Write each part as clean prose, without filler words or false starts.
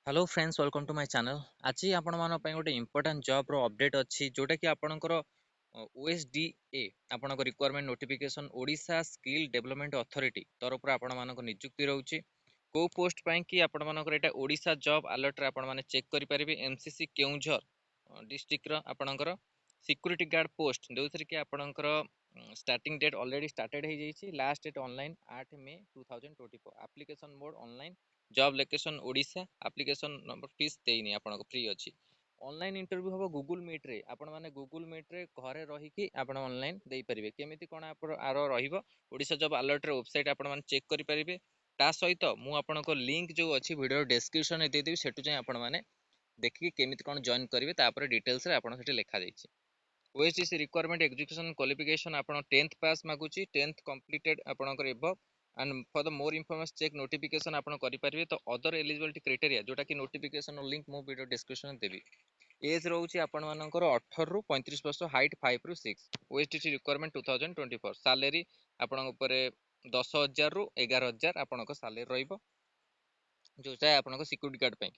Hello friends welcome to my channel. आज आपण मान गोटे इंपोर्टेंट जॉब रो अपडेट अच्छी जोटा कि आपणकर ओएसडीए आपणक requirement notification Odisha skill development authority तरफ आपण मानक नियुक्ति रहउची। को पोस्ट पई कि आपण मानकर एटा ओडिशा जॉब अलर्ट रे आपण माने चेक करि परिबे। एमसीसी केउंझर डिस्ट्रिक्ट रो आपणकर सिक्योरिटी गार्ड पोस्ट जोथि कि आपणकर स्टार्टिंग डेट ऑलरेडी स्टार्टेड हो जाइए। लास्ट डेट ऑनलाइन 8 मई 2024। Application mode online. Job location Odisha. Application number fees देनी आपन फ्री अच्छी। ऑनलाइन इंटरव्यू हम गूगल मीट रे आपण माने गूगल मीट रे घरे रही कि आपण ऑनलाइन दे परिबे। केमिति कोन आर रहिबो ओडिशा जॉब अलर्ट रे वेबसाइट आपण माने चेक करि परिबे। ता सहित मु आपण को लिंक जो अच्छी वीडियो डिस्क्रिप्शन में दे देबी सेटु जाय आपण माने देखि केमिति कोन जॉइन करिवे तापर डिटेल्स रे आपण सेठी लिखा जाइछि। ओएसडीसी रिक्वायरमेंट एजुकेशन क्वालिफिकेशन आपण 10th पास मागुची 10th कंप्लीटेड आपणकर above and for the more information check notification आपण करि परिबे। तो अदर एलिजिबिलिटी क्राइटेरिया जोटा कि नोटिफिकेशन लिंक मो वीडियो डिस्क्रिप्शन में देबी। एज रहउची आपण मानकर 18 रु 35 वर्ष। हाइट 5 रु 6। ओएसडीसी रिक्वायरमेंट 2024। सैलरी आपण ऊपर 10,000 रु 11,000 आपण को सैलरी रहइबो जोटा आपण को सिक्योरिटी गार्ड पे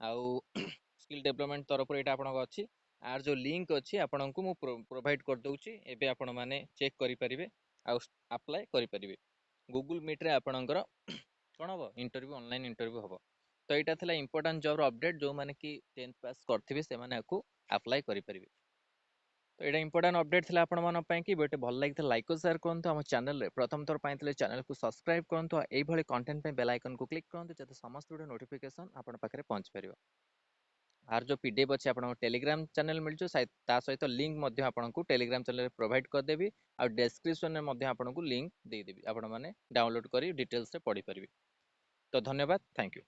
आउ स्किल डेवलपमेंट तरफ एटा आपण अछि। आर जो लिंक अच्छी आपन को मु प्रोवाइड कर दूची एबे आपण माने चेक करि परिबे आ अप्लाई करि परिबे। गूगल मीट रे आपणकर कोन हो इंटरव्यू ऑनलाइन इंटरव्यू हो। तो यहाँ था इंपोर्टेंट जॉब अपडेट जो मैंने कि 10th पास करथिबे से माने को अप्लाई करि परिबे। तो यहाँ इंपोर्टेंट अपडेट थिला आपण मन पई कि बेटे भल लागित लाइक और शेयर करंतु। हम चैनल रे प्रथम थर पई चैनल को सब्सक्राइब करंतु। एई भली कंटेंट पे बेल आइकन को क्लिक करंतु जते समस्त वीडियो नोटिफिकेशन आपण पाखरे पहुंच परिबो। आर जो पीडीएफ अच्छे आपन टेलीग्राम चैनल मिल ता सहित लिंक मध्य आपन को टेलीग्राम चैनल प्रोवाइड कर देबी। आ डिस्क्रिप्शन में मध्य आपन को लिंक दे देबी। आपण माने डाउनलोड करी डिटेल्स से पढ़ी परिबे। तो धन्यवाद, थैंक यू।